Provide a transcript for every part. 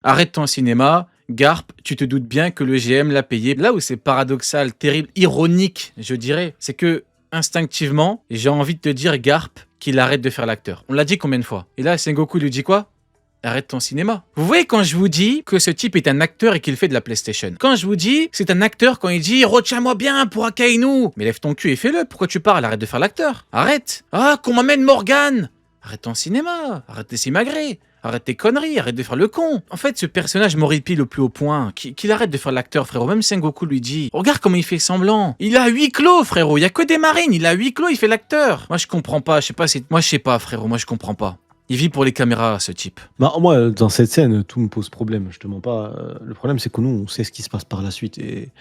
Arrête ton cinéma. Garp, tu te doutes bien que le GM l'a payé. Là où c'est paradoxal, terrible, ironique, je dirais, c'est que instinctivement, j'ai envie de te dire, Garp, qu'il arrête de faire l'acteur. On l'a dit combien de fois? Et là, Sengoku lui dit quoi? Arrête ton cinéma. Vous voyez quand je vous dis que ce type est un acteur et qu'il fait de la PlayStation. Quand je vous dis, c'est un acteur quand il dit « Retiens-moi bien pour Akainu !» Mais lève ton cul et fais-le. Pourquoi tu parles? Arrête de faire l'acteur. Arrête. Ah, qu'on m'amène Morgane. Arrête ton cinéma. Arrête de s'imagrer. Arrête tes conneries, arrête de faire le con. En fait, ce personnage m'horripile au plus haut point. Qu'il arrête de faire l'acteur, frérot. Même Sengoku lui dit, regarde comment il fait semblant. Il a huis clos, frérot. Il y a que des marines. Il a huis clos, il fait l'acteur. Moi, je comprends pas. Moi, je sais pas, frérot. Moi, je comprends pas. Il vit pour les caméras, ce type. Bah, moi, dans cette scène, tout me pose problème. Je te mens pas. Le problème, c'est que nous, on sait ce qui se passe par la suite. Et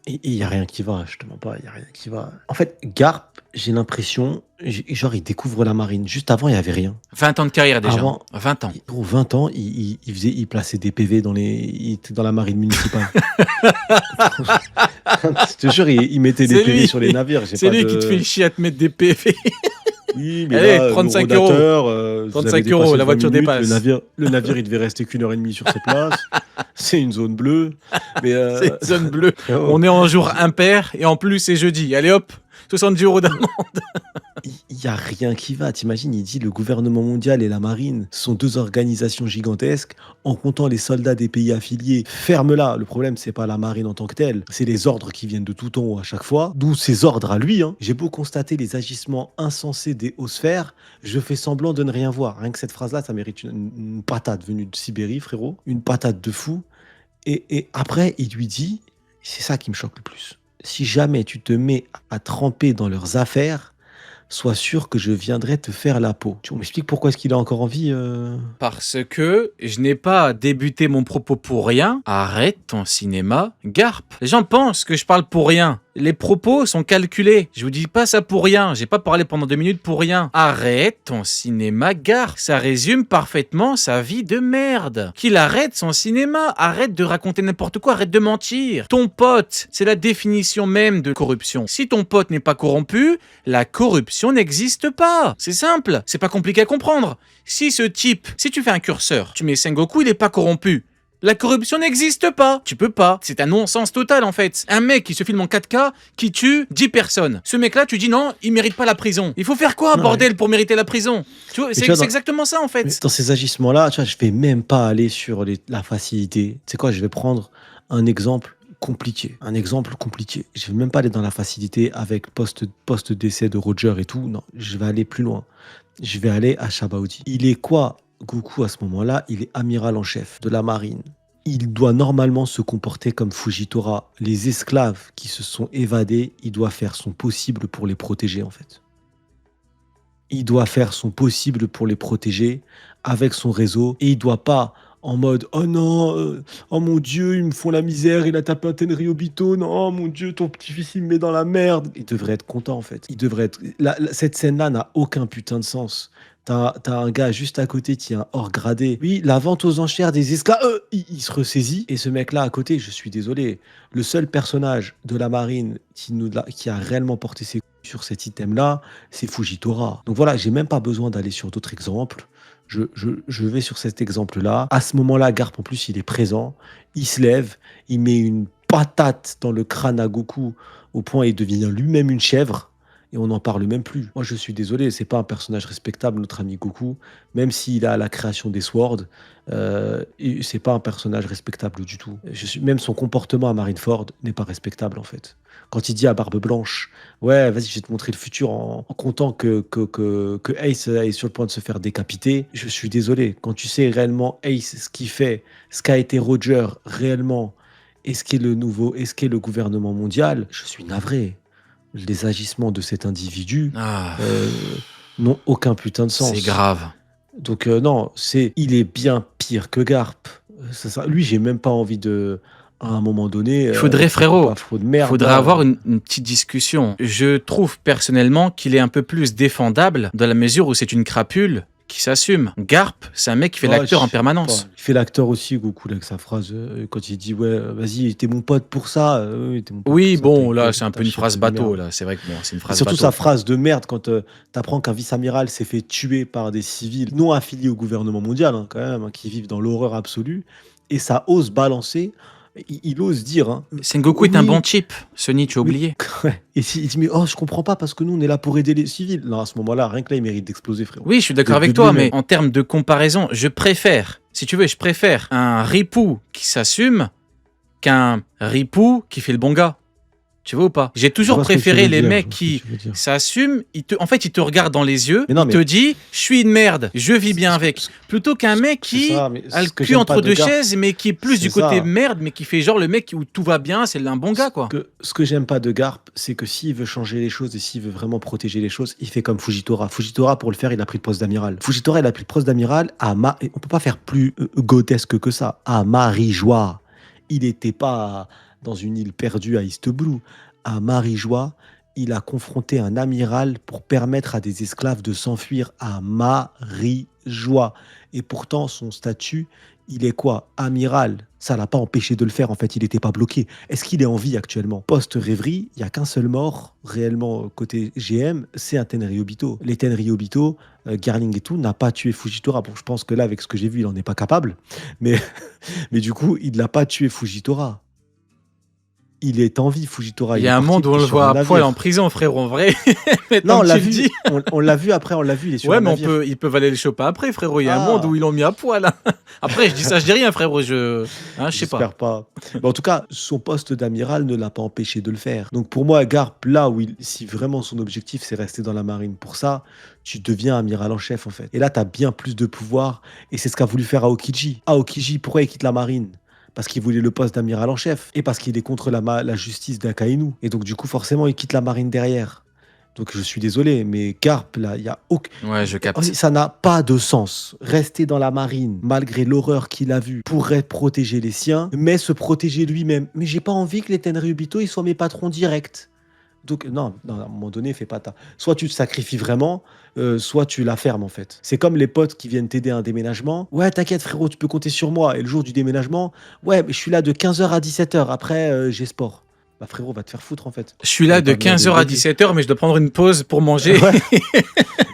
il n'y a rien qui va. Je te mens pas. Il n'y a rien qui va. En fait, Garp, j'ai l'impression, genre, il découvre la marine. Juste avant, il n'y avait rien. 20 ans de carrière déjà. Avant, 20 ans. Gros, 20 ans, il plaçait des PV il était dans la marine municipale. Je te jure, il mettait des C'est PV lui. sur les navires. C'est lui qui te fait le chier à te mettre des PV. Oui, mais Allez, là, 35 l'horodateur, €. vous 35 avez dépassé €, la 20 voiture minutes, dépasse. Le navire, il devait rester qu'une heure et demie sur ses places. C'est une zone bleue. Mais C'est une zone bleue. oh, On est en jour impair et en plus c'est jeudi. Allez hop, 70 € d'amende. il n'y a rien qui va. T'imagines, il dit le gouvernement mondial et la marine sont deux organisations gigantesques. En comptant les soldats des pays affiliés, ferme-la. Le problème, c'est pas la marine en tant que telle, c'est les ordres qui viennent de tout en haut à chaque fois. D'où ces ordres à lui. J'ai beau constater les agissements insensés des hauts sphères, je fais semblant de ne rien voir. Rien que cette phrase-là, ça mérite une patate venue de Sibérie, frérot. Une patate de fou. Et après, il lui dit, c'est ça qui me choque le plus. Si jamais tu te mets à tremper dans leurs affaires, sois sûr que je viendrai te faire la peau. Tu m'expliques pourquoi est-ce qu'il a encore envie Parce que je n'ai pas débuté mon propos pour rien. Arrête ton cinéma, Garp. Les gens pensent que je parle pour rien. Les propos sont calculés. Je vous dis pas ça pour rien. J'ai pas parlé pendant 2 minutes pour rien. Arrête ton cinéma, Garp. Ça résume parfaitement sa vie de merde. Qu'il arrête son cinéma. Arrête de raconter n'importe quoi. Arrête de mentir. Ton pote, c'est la définition même de corruption. Si ton pote n'est pas corrompu, la corruption n'existe pas. C'est simple. C'est pas compliqué à comprendre. Si tu fais un curseur, tu mets Sengoku, il est pas corrompu. La corruption n'existe pas. Tu peux pas. C'est un non-sens total en fait. Un mec qui se filme en 4K, qui tue 10 personnes. Ce mec-là, tu dis non, il mérite pas la prison. Il faut faire quoi, bordel, pour mériter la prison? Tu vois, c'est exactement ça en fait. Dans ces agissements-là, tu vois, je vais même pas aller sur la facilité. Tu sais quoi, je vais prendre un exemple compliqué. Je vais même pas aller dans la facilité avec post-décès de Roger et tout. Non, je vais aller plus loin. Je vais aller à Shabaudi. Il est quoi, Goku, à ce moment-là? Il est amiral en chef de la marine. Il doit normalement se comporter comme Fujitora. Les esclaves qui se sont évadés, il doit faire son possible pour les protéger, en fait. Il doit faire son possible pour les protéger avec son réseau. Et il doit pas, en mode « Oh non, oh mon Dieu, ils me font la misère, il a tapé un Tenryobito, non, mon Dieu, ton petit-fils, il me met dans la merde. » Il devrait être content, en fait. Il devrait être... Cette scène-là n'a aucun putain de sens. T'as un gars juste à côté qui est un hors gradé. Oui, la vente aux enchères des esclaves, il se ressaisit. Et ce mec-là à côté, je suis désolé, le seul personnage de la marine qui a réellement porté ses couilles sur cet item-là, c'est Fujitora. Donc voilà, j'ai même pas besoin d'aller sur d'autres exemples. Je vais sur cet exemple-là. À ce moment-là, Garp, en plus, il est présent. Il se lève, il met une patate dans le crâne à Goku au point où il devient lui-même une chèvre. Et on n'en parle même plus. Moi, je suis désolé, c'est pas un personnage respectable, notre ami Goku. Même s'il a la création des Swords, c'est pas un personnage respectable du tout. Même son comportement à Marineford n'est pas respectable, en fait. Quand il dit à Barbe Blanche, ouais, vas-y, je vais te montrer le futur en comptant que Ace est sur le point de se faire décapiter. Je suis désolé. Quand tu sais réellement Ace, ce qu'il fait, ce qu'a été Roger réellement, et ce qu'est le gouvernement mondial, je suis navré. Les agissements de cet individu n'ont aucun putain de sens. C'est grave. Donc non, il est bien pire que Garp. Lui, j'ai même pas envie de... À un moment donné... Il faudrait, frérot, il faudrait avoir une petite discussion. Je trouve personnellement qu'il est un peu plus défendable dans la mesure où c'est une crapule qui s'assume. Garp, c'est un mec qui fait l'acteur en permanence. Il fait l'acteur aussi, Goku, là, avec sa phrase, quand il dit, ouais, vas-y, t'es mon pote pour ça. T'es mon pote Oui, pour ça, bon, là, t'as c'est un peu ta une phrase chatte de bateau, merde. là. C'est vrai que bon, c'est une Et phrase surtout bateau. sa phrase de merde quand t'apprends qu'un vice-amiral s'est fait tuer par des civils non affiliés au gouvernement mondial, hein, quand même, hein, qui vivent dans l'horreur absolue. Et ça ose balancer, il ose dire, hein, Sengoku est un bon type. Sonny, tu as mais, oublié. ouais. Et il dit, mais oh, je comprends pas parce que nous, on est là pour aider les civils. Non, à ce moment-là, rien que là, il mérite d'exploser, frérot. Oui, je suis d'accord avec De toi, lui-même. mais en termes de comparaison, si tu veux, je préfère un ripou qui s'assume qu'un ripou qui fait le bon gars. Tu vois ou pas? J'ai Je toujours vois ce que tu préféré veux les dire, mecs je vois ce que qui tu veux dire. s'assument. En fait, il te regarde dans les yeux, Mais non, il mais- te dit « je suis une merde, je vis bien avec ». Plutôt qu'un mec C'est qui ça, mais a le ce que cul j'aime entre pas de deux Garp, chaises, mais qui est plus du c'est côté ça. merde, mais qui fait genre le mec où tout va bien, c'est un bon gars, quoi. Ce que j'aime pas de Garp, c'est que s'il veut changer les choses et s'il veut vraiment protéger les choses, il fait comme Fujitora. Fujitora, pour le faire, il a pris le poste d'amiral. Fujitora, il a pris le poste d'amiral et on peut pas faire plus grotesque que ça. À Marijois. Il n'était pas dans une île perdue à East Blue. À Marijois, il a confronté un amiral pour permettre à des esclaves de s'enfuir à Marijois. Et pourtant, son statut, il est quoi? Amiral. Ça l'a pas empêché de le faire, en fait, il n'était pas bloqué. Est-ce qu'il est en vie actuellement? Post-rêverie, il n'y a qu'un seul mort, réellement, côté GM, c'est un Tenryobito. Les Tenryobito, Garling et tout, n'a pas tué Fujitora. Bon, je pense que là, avec ce que j'ai vu, il n'en est pas capable. Mais, mais du coup, il n'a pas tué Fujitora. Il est en vie, Fujitora. Il y a un monde où on le voit à poil en prison, frère, en vrai. Non, on l'a tu le vu. dis. On l'a vu après, on l'a vu. Il est sur Ouais, un mais navire. ils peuvent aller le choper après, frérot. Il y a un monde où Ah, ils l'ont mis à poil. Hein. Après, je dis ça, je dis rien, frérot. Je sais pas. j'espère pas. Mais en tout cas, son poste d'amiral ne l'a pas empêché de le faire. Donc pour moi, Garp, là où si vraiment son objectif c'est rester dans la marine pour ça, tu deviens amiral en chef en fait. Et là, tu as bien plus de pouvoir. Et c'est ce qu'a voulu faire Aokiji. Aokiji, pourquoi il quitte la marine? Parce qu'il voulait le poste d'amiral en chef. Et parce qu'il est contre la justice d'Akainu. Et donc du coup, forcément, il quitte la marine derrière. Donc je suis désolé, mais Garp, là, il y a aucun... Ouais, je capte. Ça n'a pas de sens. Rester dans la marine, malgré l'horreur qu'il a vue, pourrait protéger les siens, mais se protéger lui-même. Mais j'ai pas envie que les Tenryubito, ils soient mes patrons directs. Donc non, à un moment donné, fais pas ta... Soit tu te sacrifies vraiment, soit tu la fermes en fait. C'est comme les potes qui viennent t'aider à un déménagement. Ouais, t'inquiète frérot, tu peux compter sur moi. Et le jour du déménagement, ouais, mais je suis là de 15h à 17h. Après, j'ai sport. Bah frérot, va te faire foutre en fait. Je suis là de Pas venir 15h à dès le début. 17h, mais je dois prendre une pause pour manger. Ouais.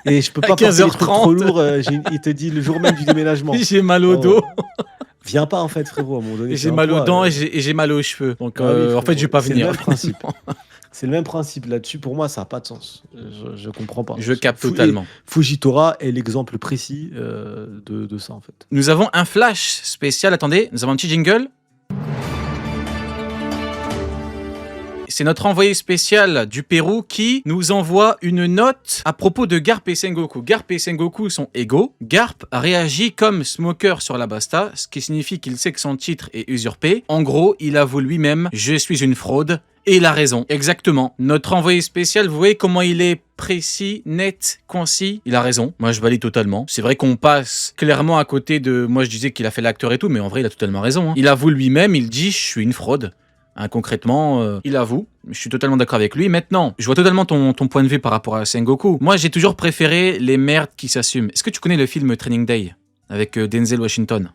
Et je peux À pas porter des trucs 15h30. trop lourds. Il te dit le jour même du déménagement. J'ai mal au Oh. dos, Viens pas en fait frérot, à un moment donné. j'ai fais un mal aux poids, dents et j'ai mal aux cheveux. Donc, Ah oui, en fait, frérot, je vais pas c'est le venir. même principe. C'est le même principe là-dessus. Pour moi, ça n'a pas de sens. Je comprends pas. Je capte Et totalement. Fujitora est l'exemple précis de ça en fait. Nous avons un flash spécial. Attendez, nous avons un petit jingle. C'est notre envoyé spécial du Pérou qui nous envoie une note à propos de Garp et Sengoku. Garp et Sengoku sont égaux. Garp réagit comme Smoker sur la Basta, ce qui signifie qu'il sait que son titre est usurpé. En gros, il avoue lui-même « Je suis une fraude ». Et il a raison, exactement. Notre envoyé spécial, vous voyez comment il est précis, net, concis. Il a raison, moi je valide totalement. C'est vrai qu'on passe clairement à côté de... Moi je disais qu'il a fait l'acteur et tout, mais en vrai il a totalement raison. Hein. Il avoue lui-même, il dit « Je suis une fraude ». Hein, concrètement, il avoue. Je suis totalement d'accord avec lui. Maintenant, je vois totalement ton point de vue par rapport à Sengoku. Moi, j'ai toujours préféré les merdes qui s'assument. Est-ce que tu connais le film Training Day avec Denzel Washington?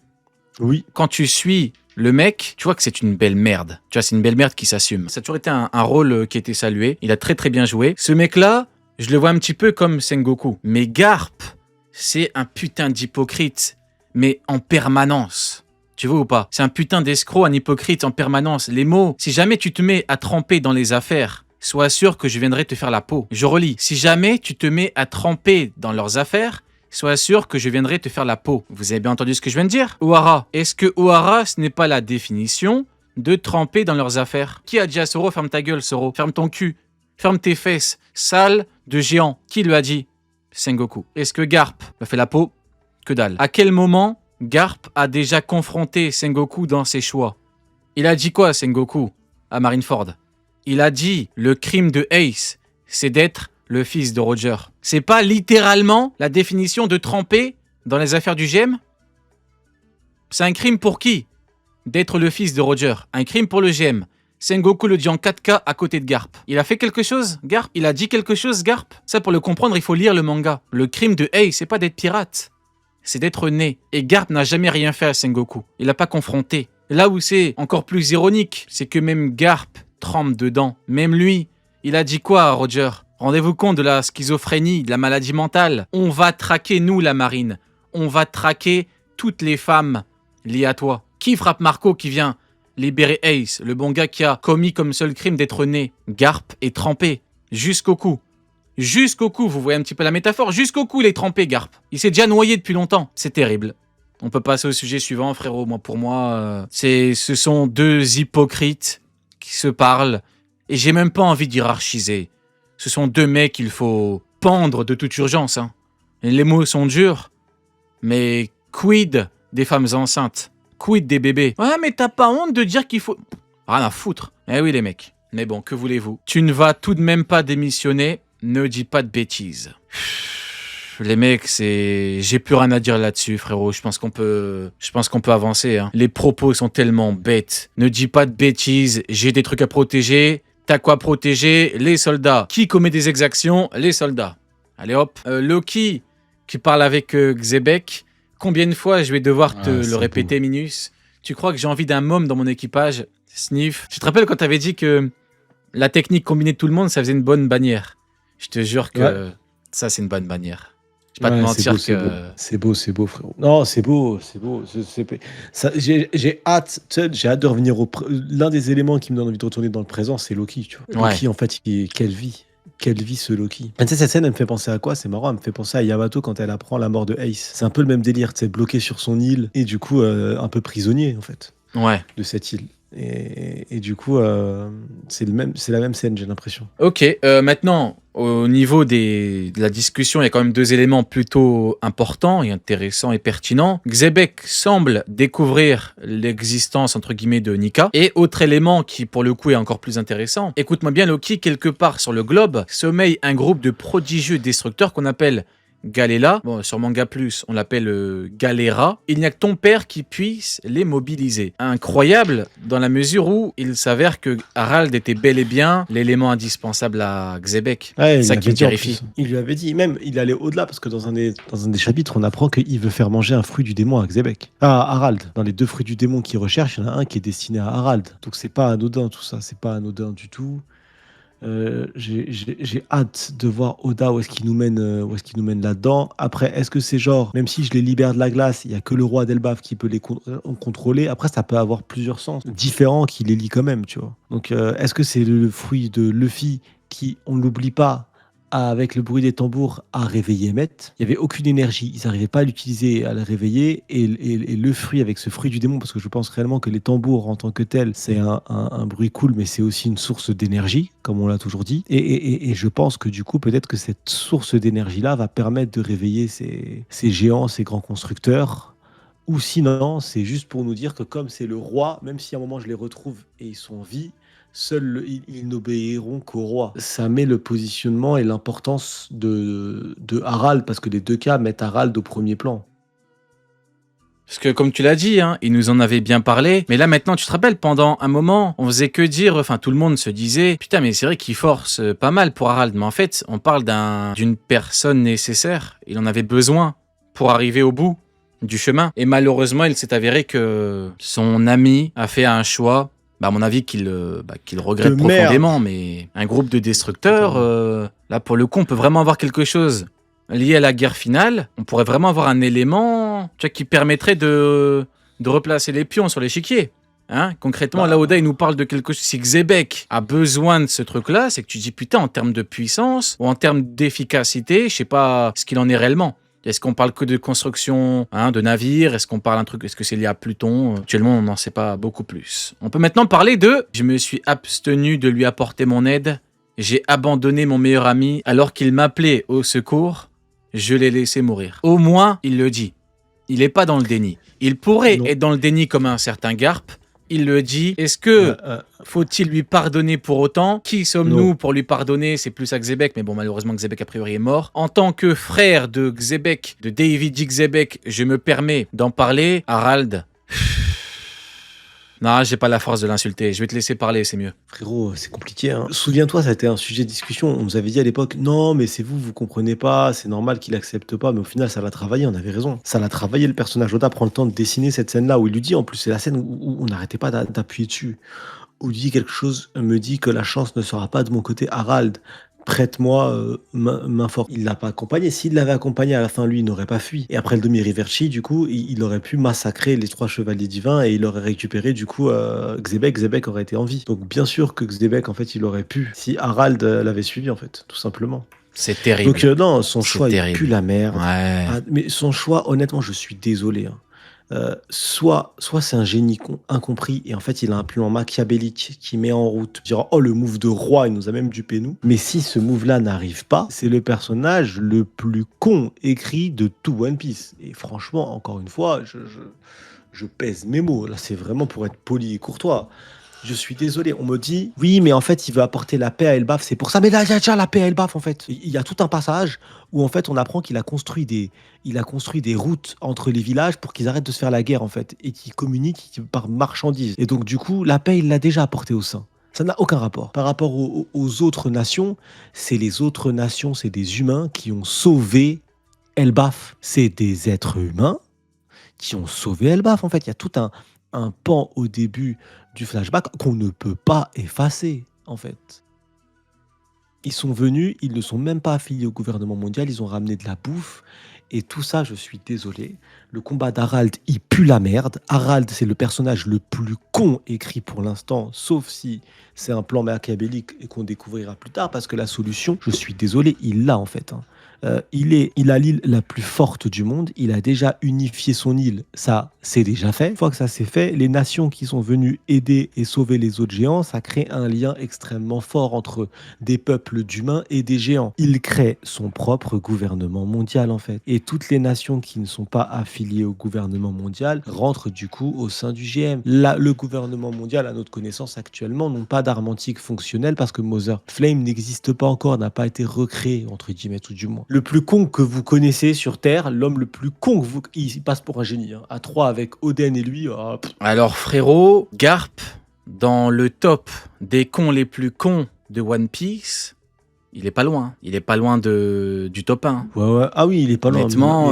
Oui. Quand tu suis le mec, tu vois que c'est une belle merde. Tu vois, c'est une belle merde qui s'assume. Ça a toujours été un rôle qui a été salué. Il a très très bien joué. Ce mec-là, je le vois un petit peu comme Sengoku. Mais Garp, c'est un putain d'hypocrite. Mais en permanence. Tu vois ou pas? C'est un putain d'escroc, un hypocrite en permanence. Les mots, si jamais tu te mets à tremper dans les affaires, sois sûr que je viendrai te faire la peau. Je relis. Si jamais tu te mets à tremper dans leurs affaires, sois sûr que je viendrai te faire la peau. Vous avez bien entendu ce que je viens de dire? Ohara. Est-ce que Ohara, ce n'est pas la définition de tremper dans leurs affaires? Qui a dit à Soro, ferme ta gueule, Soro? Ferme ton cul. Ferme tes fesses. Sale de géant. Qui lui a dit? Sengoku. Est-ce que Garp m'a fait la peau? Que dalle. À quel moment Garp a déjà confronté Sengoku dans ses choix? Il a dit quoi, Sengoku, à Marineford? Il a dit, le crime de Ace, c'est d'être le fils de Roger. C'est pas littéralement la définition de tremper dans les affaires du GM? C'est un crime pour qui? D'être le fils de Roger. Un crime pour le GM. Sengoku le dit en 4K à côté de Garp. Il a fait quelque chose, Garp? Il a dit quelque chose, Garp? Ça, pour le comprendre, il faut lire le manga. Le crime de Ace, c'est pas d'être pirate. C'est d'être né. Et Garp n'a jamais rien fait à Sengoku. Il l'a pas confronté. Là où c'est encore plus ironique, c'est que même Garp trempe dedans. Même lui, il a dit quoi à Roger? Rendez-vous compte de la schizophrénie, de la maladie mentale. On va traquer, nous, la marine. On va traquer toutes les femmes liées à toi. Qui frappe Marco qui vient libérer Ace, le bon gars qui a commis comme seul crime d'être né? Garp est trempé jusqu'au cou. Jusqu'au cou, vous voyez un petit peu la métaphore? Jusqu'au cou, il est trempé, Garp. Il s'est déjà noyé depuis longtemps. C'est terrible. On peut passer au sujet suivant, frérot. Pour moi, ce sont deux hypocrites qui se parlent. Et j'ai même pas envie d'hierarchiser. Ce sont deux mecs qu'il faut pendre de toute urgence. Hein. Les mots sont durs. Mais quid des femmes enceintes? Quid des bébés? Ouais, mais t'as pas honte de dire qu'il faut... Rien à foutre. Eh oui, les mecs. Mais bon, que voulez-vous? Tu ne vas tout de même pas démissionner. Ne dis pas de bêtises. Les mecs, j'ai plus rien à dire là-dessus, frérot. Je pense qu'on peut avancer. Hein. Les propos sont tellement bêtes. Ne dis pas de bêtises. J'ai des trucs à protéger. T'as quoi protéger? Les soldats. Qui commet des exactions? Les soldats. Allez hop. Loki qui parle avec Xebec. Combien de fois je vais devoir te le répéter, Minus? Tu crois que j'ai envie d'un môme dans mon équipage? Sniff. Tu te rappelles quand t'avais dit que la technique combinée de tout le monde, ça faisait une bonne bannière? Je te jure que ça, c'est une bonne bannière. Je vais pas te mentir que... C'est beau, frérot. Non, c'est beau. J'ai hâte de revenir L'un des éléments qui me donne envie de retourner dans le présent, c'est Loki, tu vois. Loki, en fait, quelle vie ce Loki. Tu sais, cette scène, elle me fait penser à quoi? C'est marrant, elle me fait penser à Yamato quand elle apprend la mort de Ace. C'est un peu le même délire, tu sais, bloqué sur son île et du coup, un peu prisonnier, en fait, de cette île. Et du coup, c'est la même scène, j'ai l'impression. Ok, maintenant, au niveau de la discussion, il y a quand même deux éléments plutôt importants et intéressants et pertinents. Xebec semble découvrir l'existence, entre guillemets, de Nika. Et autre élément qui, pour le coup, est encore plus intéressant. Écoute-moi bien, Loki, quelque part sur le globe, sommeille un groupe de prodigieux destructeurs qu'on appelle Galela, bon, sur Manga Plus, on l'appelle Galera. Il n'y a que ton père qui puisse les mobiliser. Incroyable, dans la mesure où il s'avère que Harald était bel et bien l'élément indispensable à Xebec. Ouais, ça qui me terrifie. Il lui avait dit, même, il allait au-delà, parce que dans un des chapitres, on apprend qu'il veut faire manger un fruit du démon à Xebec. Ah, Harald. Dans les deux fruits du démon qu'il recherche, il y en a un qui est destiné à Harald. Donc c'est pas anodin tout ça, c'est pas anodin du tout. J'ai hâte de voir Oda où est-ce qu'il nous mène là-dedans. Après, est-ce que c'est genre, même si je les libère de la glace, il y a que le roi d'Elbaf qui peut les contrôler. Après, ça peut avoir plusieurs sens différents qui les lient quand même, tu vois. Donc, est-ce que c'est le fruit de Luffy qui, on l'oublie pas, avec le bruit des tambours, a réveillé Met? Il n'y avait aucune énergie, ils n'arrivaient pas à l'utiliser, à le réveiller, et le fruit, avec ce fruit du démon, parce que je pense réellement que les tambours en tant que tels, c'est un bruit cool, mais c'est aussi une source d'énergie, comme on l'a toujours dit, et je pense que du coup, peut-être que cette source d'énergie-là va permettre de réveiller ces géants, ces grands constructeurs, ou sinon, c'est juste pour nous dire que comme c'est le roi, même si à un moment je les retrouve et ils sont en vie, seuls ils n'obéiront qu'au roi. Ça met le positionnement et l'importance de Harald, parce que les deux cas mettent Harald au premier plan. Parce que comme tu l'as dit, hein, il nous en avait bien parlé, mais là maintenant tu te rappelles, pendant un moment, on faisait que dire, enfin tout le monde se disait, putain mais c'est vrai qu'il force pas mal pour Harald, mais en fait on parle d'une personne nécessaire, il en avait besoin pour arriver au bout du chemin, et malheureusement il s'est avéré que son ami a fait un choix, à mon avis qu'il regrette profondément, mais un groupe de destructeurs, là pour le coup on peut vraiment avoir quelque chose lié à la guerre finale, on pourrait vraiment avoir un élément, tu vois, qui permettrait de replacer les pions sur l'échiquier. Hein, concrètement, là, Oda, il nous parle de quelque chose. Si Xebec a besoin de ce truc-là, c'est que tu dis, putain, en termes de puissance ou en termes d'efficacité, je sais pas ce qu'il en est réellement. Est-ce qu'on parle que de construction de navires? Est-ce qu'on parle un truc? Est-ce que c'est lié à Pluton? Actuellement, on n'en sait pas beaucoup plus. On peut maintenant parler de... Je me suis abstenu de lui apporter mon aide. J'ai abandonné mon meilleur ami alors qu'il m'appelait au secours. Je l'ai laissé mourir. Au moins, il le dit. Il n'est pas dans le déni. Il pourrait être dans le déni comme un certain Garp. Il le dit. Est-ce que faut-il lui pardonner pour autant? Qui sommes-nous pour lui pardonner? C'est plus à Xebec, mais bon, malheureusement, Xebec a priori est mort. En tant que frère de Xebec, de David Xebec, je me permets d'en parler. Harald, Non, j'ai pas la force de l'insulter. Je vais te laisser parler, c'est mieux. Frérot, c'est compliqué, hein. Souviens-toi, ça a été un sujet de discussion. On nous avait dit à l'époque, non, mais c'est vous, vous comprenez pas, c'est normal qu'il accepte pas. Mais au final, ça l'a travaillé, on avait raison. Ça l'a travaillé, le personnage. Oda prend le temps de dessiner cette scène-là où il lui dit, en plus, c'est la scène où on n'arrêtait pas d'appuyer dessus. Où il dit quelque chose, me dit que la chance ne sera pas de mon côté. Harald, prête-moi main forte. Il l'a pas accompagné. S'il l'avait accompagné à la fin, lui, il n'aurait pas fui. Et après le demi-Riverchi, du coup, il aurait pu massacrer les 3 chevaliers divins et il aurait récupéré, du coup, Xebec. Xebec aurait été en vie. Donc, bien sûr que Xebec, en fait, il aurait pu. Si Harald l'avait suivi, en fait, tout simplement. C'est terrible. Donc, non, son C'est choix, il terrible. pue la merde. Ouais. Ah, mais son choix, honnêtement, je suis désolé, hein. Soit c'est un génie incompris et en fait il a un plan machiavélique qui met en route, dira oh le move de roi il nous a même dupé nous, mais si ce move là n'arrive pas, c'est le personnage le plus con écrit de tout One Piece. Et franchement, encore une fois, je pèse mes mots, là c'est vraiment pour être poli et courtois. Je suis désolé, on me dit oui, mais en fait, il veut apporter la paix à Elbaf, c'est pour ça. Mais là, il y a déjà la paix à Elbaf, en fait. Il y a tout un passage où en fait, on apprend qu'il a construit des routes entre les villages pour qu'ils arrêtent de se faire la guerre, en fait, et qu'ils communiquent par marchandises. Et donc, du coup, la paix, il l'a déjà apportée au sein. Ça n'a aucun rapport. Par rapport aux autres nations, c'est les autres nations, c'est des humains qui ont sauvé Elbaf. C'est des êtres humains qui ont sauvé Elbaf, en fait. Il y a tout un pan au début du flashback qu'on ne peut pas effacer, en fait. Ils sont venus, ils ne sont même pas affiliés au gouvernement mondial, ils ont ramené de la bouffe, et tout ça, je suis désolé. Le combat d'Harald, il pue la merde. Harald, c'est le personnage le plus con écrit pour l'instant, sauf si c'est un plan machiavélique et qu'on découvrira plus tard, parce que la solution, je suis désolé, il l'a en fait, hein. Il a l'île la plus forte du monde. Il a déjà unifié son île. Ça, c'est déjà fait. Une fois que ça s'est fait, les nations qui sont venues aider et sauver les autres géants, ça crée un lien extrêmement fort entre des peuples d'humains et des géants. Il crée son propre gouvernement mondial, en fait. Et toutes les nations qui ne sont pas affiliées au gouvernement mondial rentrent du coup au sein du GM. Là, le gouvernement mondial, à notre connaissance actuellement, n'ont pas d'arme antique fonctionnelle parce que Mother Flame n'existe pas encore, n'a pas été recréé, entre guillemets, tout du moins. Le plus con que vous connaissez sur Terre, l'homme le plus con que vous... Il passe pour un génie, hein. À 3 avec Oden et lui... Alors frérot, Garp, dans le top des cons les plus cons de One Piece, il est pas loin. Il est pas loin du top 1. Ouais. Ah oui, il est pas loin. Honnêtement,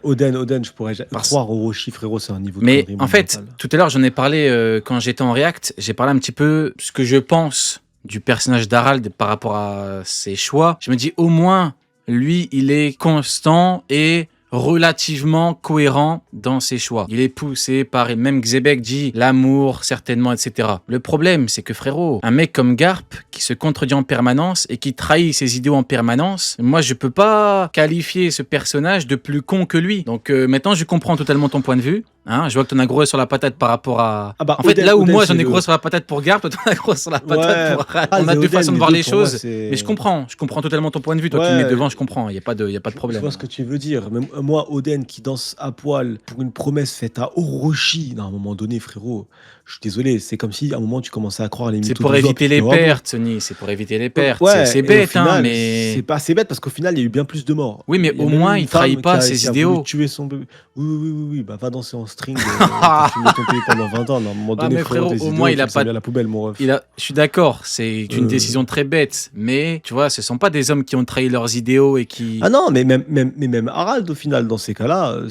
Oden, je pourrais croire Orochi, frérot, c'est un niveau de Mais connerie en fait, monumental. tout à l'heure, j'en ai parlé quand j'étais en React. J'ai parlé un petit peu ce que je pense du personnage d'Harald par rapport à ses choix. Je me dis, au moins, lui, il est constant et relativement cohérent dans ses choix. Il est poussé par, même Xebec dit, l'amour, certainement, etc. Le problème, c'est que frérot, un mec comme Garp, qui se contredit en permanence et qui trahit ses idéaux en permanence, moi, je peux pas qualifier ce personnage de plus con que lui. Donc maintenant, je comprends totalement ton point de vue. Hein, je vois que t'en as gros sur la patate par rapport à... Ah bah, en fait, Oden, là où Oden, moi j'en ai c'est gros sur la patate pour Garp, toi t'en as gros sur la patate Ouais. pour Harald. Ah, On a c'est deux Oden, façons de les voir deux, les pour moi, choses. c'est- Mais je comprends totalement ton point de vue. Toi qui Ouais. me mets devant, je comprends. Il n'y a pas de problème. Je vois ce que tu veux dire. Même moi, Oden qui danse à poil pour une promesse faite à Orochi, non, à un moment donné, frérot, je suis désolé, c'est comme si à un moment tu commençais à croire à les C'est mythos pour d'Usopp, éviter tu les vois, bon. pertes, Sony. C'est pour éviter les pertes. Ouais, C'est et au bête, final, hein, mais... c'est pas assez bête parce qu'au final, il y a eu bien plus de morts. Oui, mais Il y a au même moins, une il trahit femme pas qui ses a voulu idéaux. tuer son bébé. Oui, bah va danser en string quand tu mets ton pays pendant 20 ans. Non, à un moment Ah, donné, mais frérot, tes au idéaux, moins, il tu a les pas- mis à la poubelle, mon ref. Je suis d'accord, c'est une décision très bête. Mais, tu vois, ce sont pas des hommes qui ont trahi leurs idéaux et qui... Ah non, mais même Harald, au final, dans ces cas-là,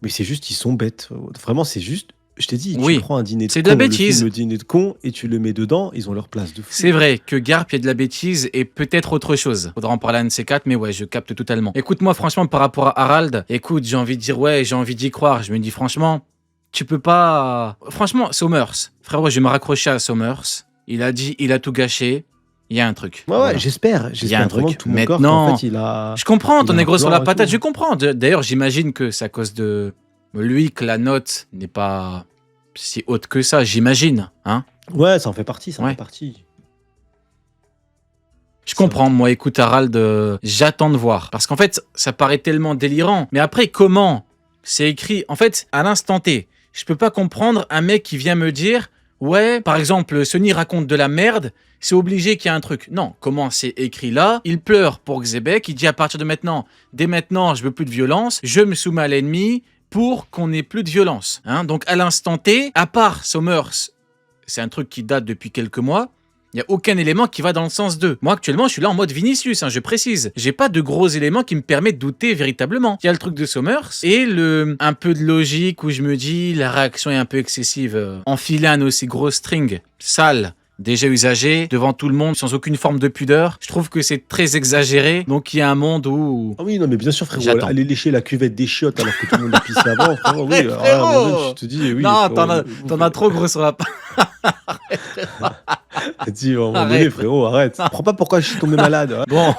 mais c'est juste, ils sont bêtes. Vraiment, c'est juste, je t'ai dit, Oui, tu prends un dîner de c'est con, de la le bêtise. film Dîner de con, et tu le mets dedans, ils ont leur place de fou. C'est vrai que Garp, il y a de la bêtise et peut-être autre chose. Faudra en parler à un de ces quatre, mais ouais, je capte totalement. Écoute-moi, franchement, par rapport à Harald, écoute, j'ai envie de dire, ouais, j'ai envie d'y croire. Je me dis, franchement, tu peux pas... Franchement, Sommers, frérot, je vais me raccrocher à Sommers. Il a dit, il a tout gâché. Il y a un truc. Ouais, Voilà. j'espère Il y a un vraiment de truc. tout mon cœur Maintenant, qu'en fait, il a... Je comprends, il ton a un négro sur plan la et patate, tout. je comprends. D'ailleurs, j'imagine que c'est à cause de lui que la note n'est pas si haute que ça, j'imagine. Hein. Ouais, ça en fait partie, ça en Ouais. fait partie. Je comprends, moi, écoute, Harald, j'attends de voir. Parce qu'en fait, ça paraît tellement délirant. Mais après, comment c'est écrit? En fait, à l'instant T, je peux pas comprendre un mec qui vient me dire, ouais, par exemple, Sony raconte de la merde, c'est obligé qu'il y ait un truc. Non, comment c'est écrit là? Il pleure pour Xebec, il dit à partir de maintenant, dès maintenant, je veux plus de violence, je me soumets à l'ennemi, pour qu'on ait plus de violence. Hein. Donc à l'instant T, à part Somers, c'est un truc qui date depuis quelques mois, il n'y a aucun élément qui va dans le sens d'eux. Moi, actuellement, je suis là en mode Vinicius, je précise. J'ai pas de gros éléments qui me permettent de douter véritablement. Il y a le truc de Somers et un peu de logique où je me dis la réaction est un peu excessive. Enfiler un aussi gros string, sale, déjà usagé, devant tout le monde, sans aucune forme de pudeur. Je trouve que c'est très exagéré. Donc il y a un monde où... Ah oui, non, mais bien sûr, frérot, J'attends. aller lécher la cuvette des chiottes alors que tout le monde est pissé avant, frérot, oui. Ouais, Alors là, à un moment donné, frérot. tu te dis, oui. non, frérot, t'en as trop gros sur la... Tu te dis, à un moment donné, Arrête. frérot, arrête. Je comprends pas pourquoi je suis tombé malade. Bon,